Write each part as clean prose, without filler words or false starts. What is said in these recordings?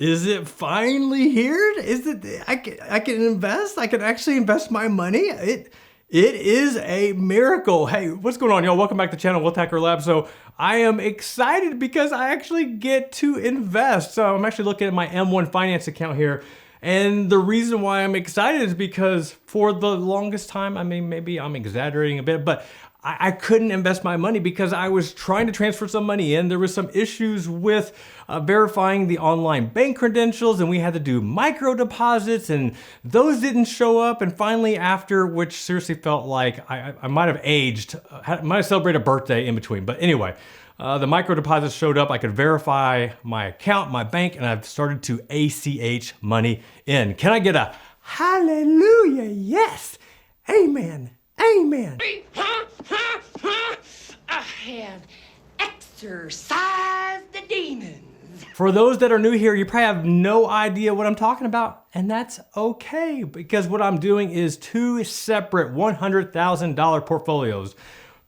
Is it finally here? Is it? I can invest. I can actually invest my money. It is a miracle. Hey, what's going on, y'all? Welcome back to the channel, Wealth Hacker Lab. So I am excited because I actually get to invest. So I'm actually looking at my M1 Finance account here. And the reason why I'm excited is because for the longest time, I mean, maybe I'm exaggerating a bit, but I couldn't invest my money because I was trying to transfer some money in. There was some issues with verifying the online bank credentials, and we had to do micro deposits, and those didn't show up. And finally, after, which seriously felt like I might have aged, might have celebrated a birthday in between. But anyway, the micro deposits showed up. I could verify my account, my bank, and I've started to ACH money in. Can I get a hallelujah? Yes. Amen. Amen. I have exorcised the demons. For those that are new here, you probably have no idea what I'm talking about, and that's okay, because what I'm doing is two separate $100,000 portfolios.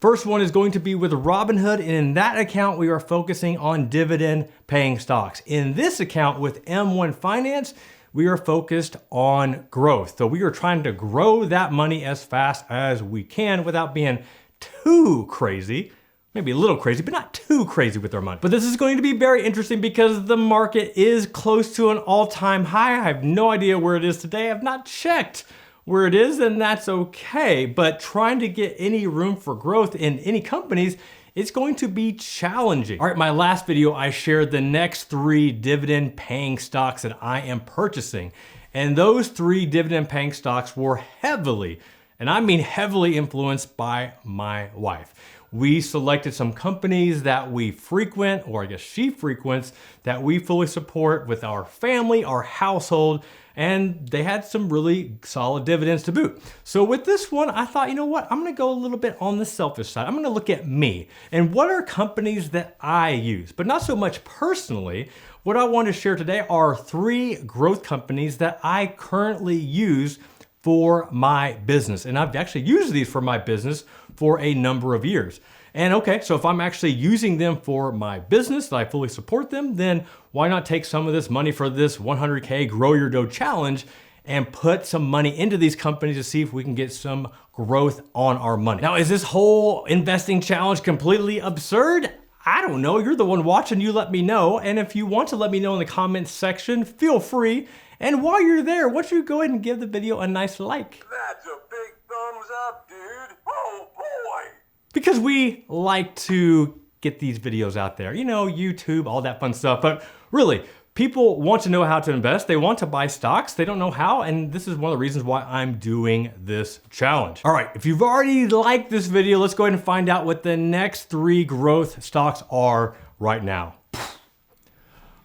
First one is going to be with Robinhood, and in that account, we are focusing on dividend paying stocks. In this account with M1 Finance, we are focused on growth. So we are trying to grow that money as fast as we can without being too crazy. Maybe a little crazy, but not too crazy with our money. But this is going to be very interesting because the market is close to an all-time high. I have no idea where it is today. I've not checked where it is, and that's okay. But trying to get any room for growth in any companies, it's going to be challenging. All right, my last video, I shared the next 3 dividend paying stocks that I am purchasing. And those 3 dividend paying stocks were heavily, and I mean heavily, influenced by my wife. We selected some companies that we frequent, or I guess she frequents, that we fully support with our family, our household, and they had some really solid dividends to boot. So with this one, I thought, you know what? I'm gonna go a little bit on the selfish side. I'm gonna look at me and what are companies that I use, but not so much personally. What I want to share today are 3 growth companies that I currently use for my business. And I've actually used these for my business for a number of years. And okay, so if I'm actually using them for my business, that I fully support them, then why not take some of this money for this 100K Grow Your Dough Challenge and put some money into these companies to see if we can get some growth on our money. Now, is this whole investing challenge completely absurd? I don't know. You're the one watching. You let me know. And if you want to let me know in the comments section, feel free. And while you're there, why don't you go ahead and give the video a nice like? That's a big thumbs up, dude. Oh boy. Because we like to get these videos out there. You know, YouTube, all that fun stuff. But really, people want to know how to invest. They want to buy stocks. They don't know how. And this is one of the reasons why I'm doing this challenge. All right, if you've already liked this video, let's go ahead and find out what the next 3 growth stocks are right now.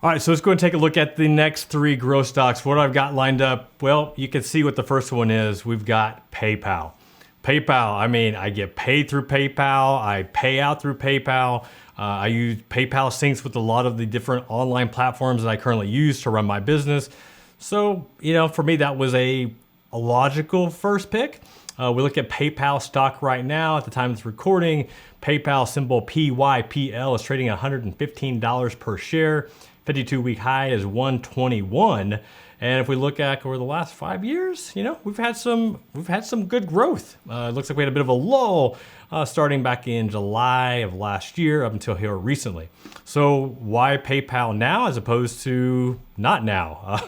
All right, so let's go and take a look at the next 3 growth stocks. What I've got lined up, well, you can see what the first one is. We've got PayPal. PayPal, I mean, I get paid through PayPal. I pay out through PayPal. I use PayPal syncs with a lot of the different online platforms that I currently use to run my business. So, you know, for me, that was a logical first pick. We look at PayPal stock right now. At the time of this recording, PayPal symbol PYPL is trading $115 per share. 52-week high is 121. And if we look at over the last 5 years, you know, we've had some good growth. It looks like we had a bit of a lull starting back in July of last year up until here recently. So why PayPal now as opposed to not now?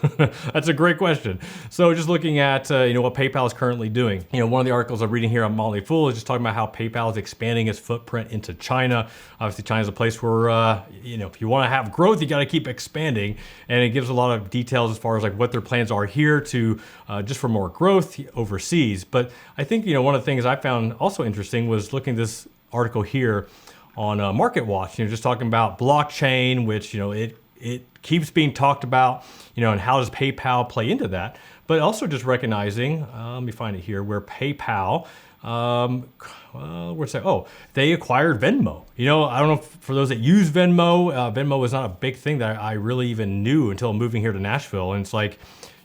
That's a great question. So just looking at you know, what PayPal is currently doing. You know, one of the articles I'm reading here on Motley Fool is just talking about how PayPal is expanding its footprint into China. Obviously, China is a place where you know, if you want to have growth, you got to keep expanding. And it gives a lot of details as far as like what their plans are here to just for more growth overseas. But I think, you know, one of the things I found also interesting was looking at this article here on Market Watch, you know, just talking about blockchain, which, you know, it keeps being talked about, you know, and how does PayPal play into that? But also just recognizing, let me find it here, where PayPal, where's that? Oh, they acquired Venmo. You know, I don't know if for those that use Venmo, Venmo was not a big thing that I really even knew until moving here to Nashville. And it's like,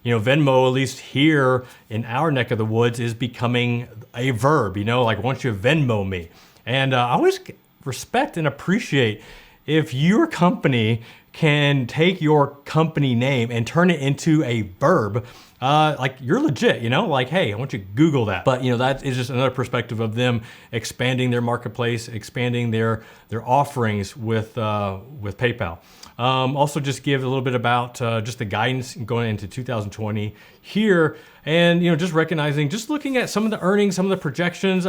you know, Venmo, at least here in our neck of the woods, is becoming a verb, you know, like once you Venmo me. And I always respect and appreciate if your company can take your company name and turn it into a verb, like you're legit, like, hey, I want you to Google that. But that is just another perspective of them expanding their marketplace, expanding their offerings with PayPal. Also just give a little bit about just the guidance going into 2020 here. And, just recognizing, just looking at some of the earnings, some of the projections,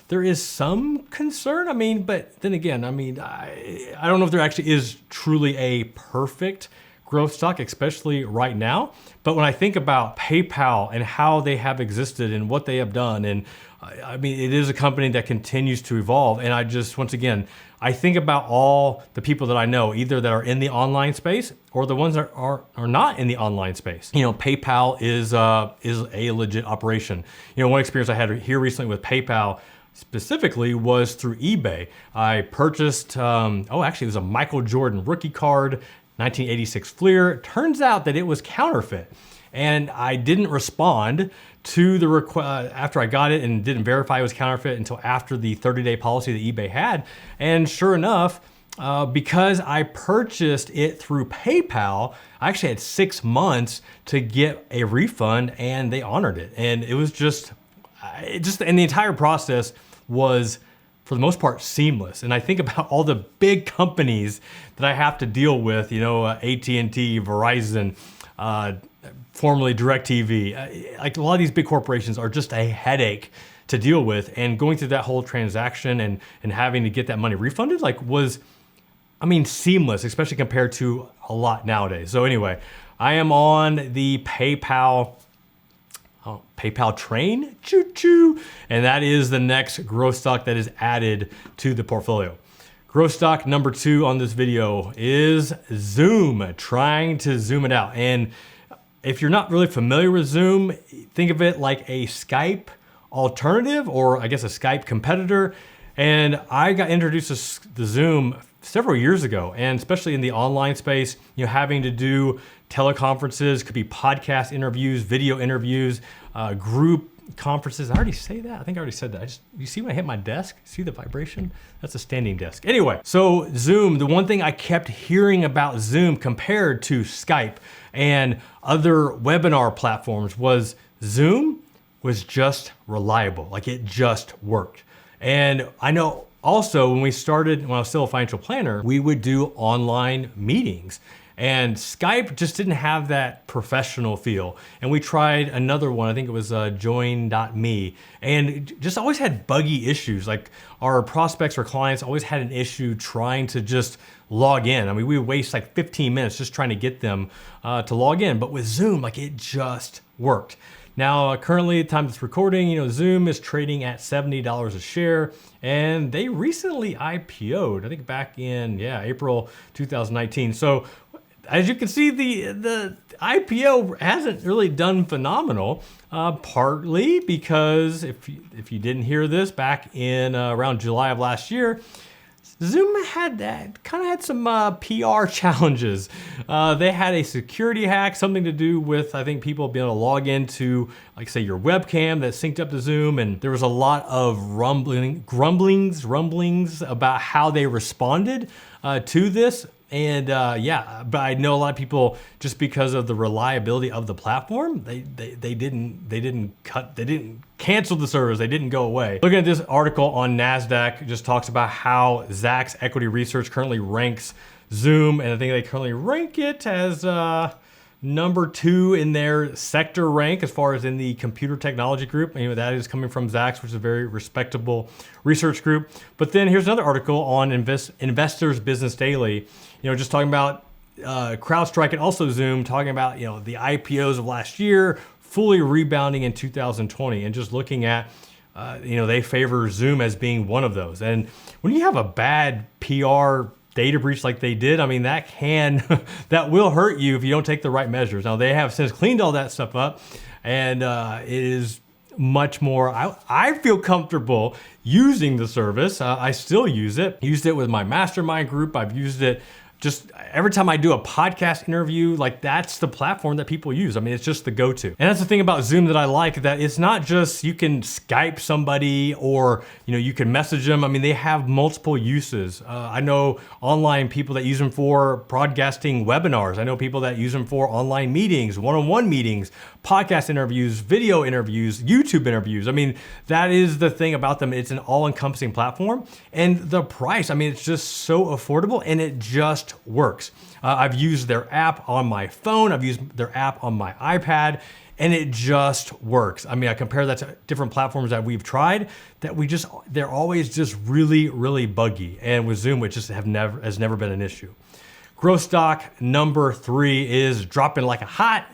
there is some concern. But then again, I don't know if there actually is truly a perfect growth stock, especially right now. But when I think about PayPal and how they have existed and what they have done, and it is a company that continues to evolve. And I just, once again, I think about all the people that I know, either that are in the online space or the ones that are not in the online space. PayPal is a legit operation. One experience I had here recently with PayPal specifically was through eBay. I purchased, actually it was a Michael Jordan rookie card, 1986 Fleer. Turns out that it was counterfeit. And I didn't respond to the request after I got it and didn't verify it was counterfeit until after the 30-day policy that eBay had. And sure enough, because I purchased it through PayPal, I actually had 6 months to get a refund, and they honored it. And it was and the entire process was, for the most part, seamless. And I think about all the big companies that I have to deal with, AT&T, Verizon, formerly DirecTV. Like a lot of these big corporations are just a headache to deal with, and going through that whole transaction and having to get that money refunded was seamless, especially compared to a lot nowadays. So anyway, I am on the PayPal train, choo-choo, and that is the next growth stock that is added to the portfolio. Growth stock number 2 on this video is Zoom, trying to zoom it out. And if you're not really familiar with Zoom, think of it like a Skype alternative, or I guess a Skype competitor. And I got introduced to Zoom several years ago, and especially in the online space, having to do teleconferences, could be podcast interviews, video interviews, group conferences. I already say that. I think I already said that. You see when I hit my desk? See the vibration? That's a standing desk. Anyway, so Zoom, the one thing I kept hearing about Zoom compared to Skype and other webinar platforms was Zoom was just reliable. Like, it just worked. And I know also when I was still a financial planner, we would do online meetings. And Skype just didn't have that professional feel. And we tried another one, I think it was join.me, and it just always had buggy issues. Like, our prospects or clients always had an issue trying to just log in. We would waste like 15 minutes just trying to get them to log in. But with Zoom, it just worked. Now, currently, at the time of this recording, Zoom is trading at $70 a share, and they recently IPO'd, I think back in, April 2019. So, as you can see, the IPO hasn't really done phenomenal, partly because if you didn't hear this, back in around July of last year, Zoom had some PR challenges. They had a security hack, something to do with, I think, people being able to log into, like, say, your webcam that synced up to Zoom, and there was a lot of rumblings about how they responded to this. And but I know a lot of people, just because of the reliability of the platform, they didn't cancel the service. They didn't go away. Looking at this article on NASDAQ, it just talks about how Zacks Equity Research currently ranks Zoom, and I think they currently rank it as number 2 in their sector rank as far as in the computer technology group. That is coming from Zacks, which is a very respectable research group. But then here's another article on Investors Business Daily, just talking about CrowdStrike and also Zoom, talking about, the IPOs of last year, fully rebounding in 2020, and just looking at, they favor Zoom as being one of those. And when you have a bad PR data breach like they did, that will hurt you if you don't take the right measures. Now, they have since cleaned all that stuff up, and it is much more, I feel comfortable using the service. I still use it. Used it with my mastermind group. I've used it just every time I do a podcast interview, like that's the platform that people use. I mean, it's just the go-to. And that's the thing about Zoom that I like, that it's not just you can Skype somebody or, you can message them. I mean, they have multiple uses. I know online people that use them for broadcasting webinars. I know people that use them for online meetings, one-on-one meetings, podcast interviews, video interviews, YouTube interviews. I mean, that is the thing about them. It's an all-encompassing platform. And the price, I mean, it's just so affordable and it just works. I've used their app on my phone. I've used their app on my iPad and it just works. I mean, I compare that to different platforms that we've tried that they're always just really, really buggy. And with Zoom, it just has never been an issue. Growth stock number 3 is dropping like, I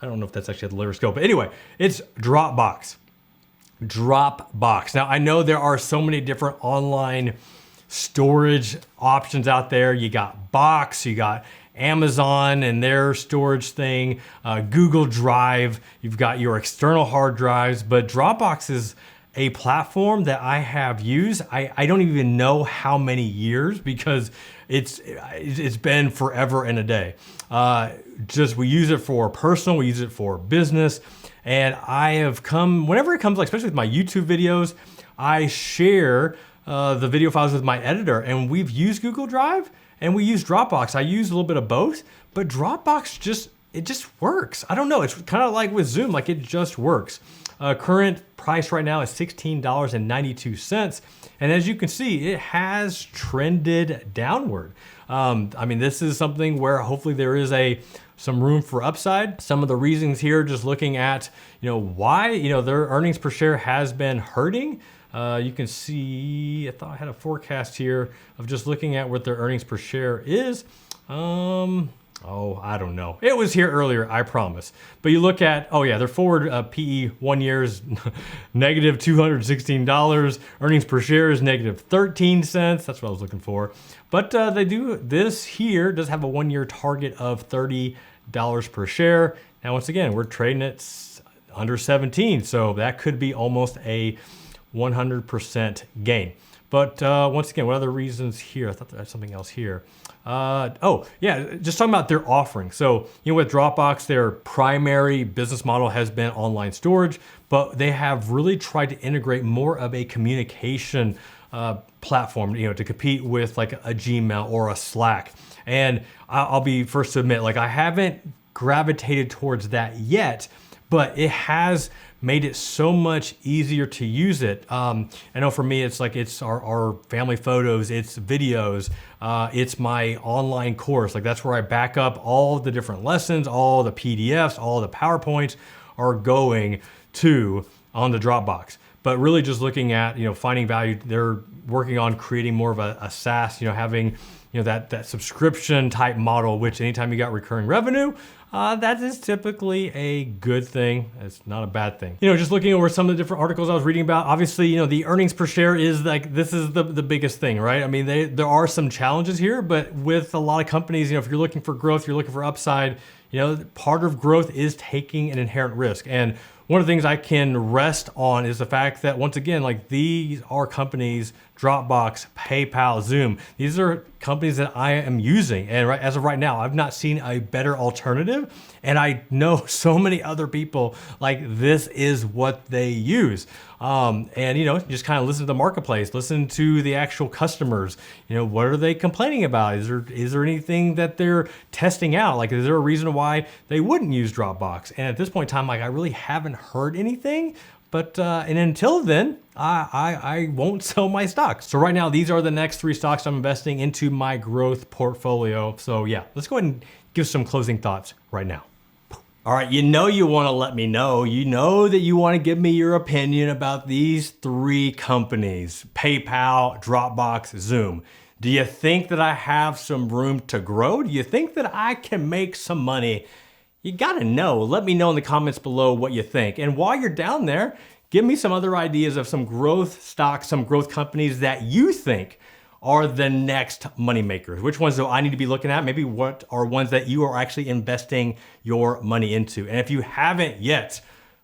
don't know if that's actually the lyrics go, but anyway, it's Dropbox. Dropbox. Now, I know there are so many different online storage options out there. You got Box, you got Amazon and their storage thing, Google Drive, you've got your external hard drives, but Dropbox is a platform that I have used. I don't even know how many years because it's been forever and a day. We use it for personal, we use it for business. And I have whenever it comes, like especially with my YouTube videos, I share the video files with my editor, and we've used Google Drive and we use Dropbox. I use a little bit of both, but Dropbox just works. I don't know. It's kind of like with Zoom, like it just works. Current price right now is $16.92. And as you can see, it has trended downward. I mean, this is something where hopefully there is some room for upside. Some of the reasons here, just looking at, why, their earnings per share has been hurting. You can see, I thought I had a forecast here of just looking at what their earnings per share is. I don't know. It was here earlier, I promise. But you look at, their forward PE 1 year is negative $216. Earnings per share is negative 13 cents. That's what I was looking for. But this here does have a 1 year target of $30 per share. Now, once again, we're trading at under 17. So that could be almost a 100% gain. But once again, what other reasons here? I thought there was something else here. Just talking about their offering. So, with Dropbox, their primary business model has been online storage, but they have really tried to integrate more of a communication platform, to compete with like a Gmail or a Slack. And I'll be first to admit, like I haven't gravitated towards that yet, but it has made it so much easier to use it. I know for me, it's our family photos, it's videos, it's my online course. Like that's where I back up all the different lessons, all the PDFs, all the PowerPoints are going to on the Dropbox. But really just looking at, finding value, they're working on creating more of a SaaS, having, that subscription type model, which anytime you got recurring revenue, that is typically a good thing. It's not a bad thing. Just looking over some of the different articles I was reading about, obviously, the earnings per share is this is the biggest thing, right? I mean, there are some challenges here, but with a lot of companies, if you're looking for growth, you're looking for upside, part of growth is taking an inherent risk. And one of the things I can rest on is the fact that, once again, like these are companies, Dropbox, PayPal, Zoom. These are companies that I am using. And as of right now, I've not seen a better alternative. And I know so many other people, like this is what they use. Just kind of listen to the marketplace, listen to the actual customers. What are they complaining about? Is there anything that they're testing out? Like, is there a reason why they wouldn't use Dropbox? And at this point in time, like I really haven't heard anything. But and until then, I won't sell my stocks. So right now, these are the next 3 stocks I'm investing into my growth portfolio. So yeah, let's go ahead and give some closing thoughts right now. All right, you want to let me know. You know that you want to give me your opinion about these 3 companies, PayPal, Dropbox, Zoom. Do you think that I have some room to grow? Do you think that I can make some money? You gotta know. Let me know in the comments below what you think. And while you're down there, give me some other ideas of some growth stocks, some growth companies that you think are the next money makers. Which ones do I need to be looking at? Maybe what are ones that you are actually investing your money into? And if you haven't yet,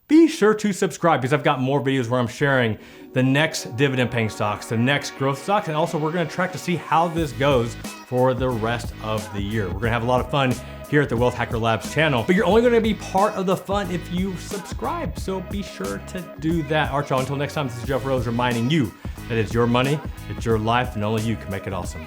be sure to subscribe because I've got more videos where I'm sharing the next dividend paying stocks, the next growth stocks, and also we're gonna track to see how this goes for the rest of the year. We're gonna have a lot of fun here at the Wealth Hacker Labs channel, but you're only gonna be part of the fun if you subscribe. So be sure to do that. All right, y'all, until next time, this is Jeff Rose reminding you that it's your money, it's your life, and only you can make it awesome.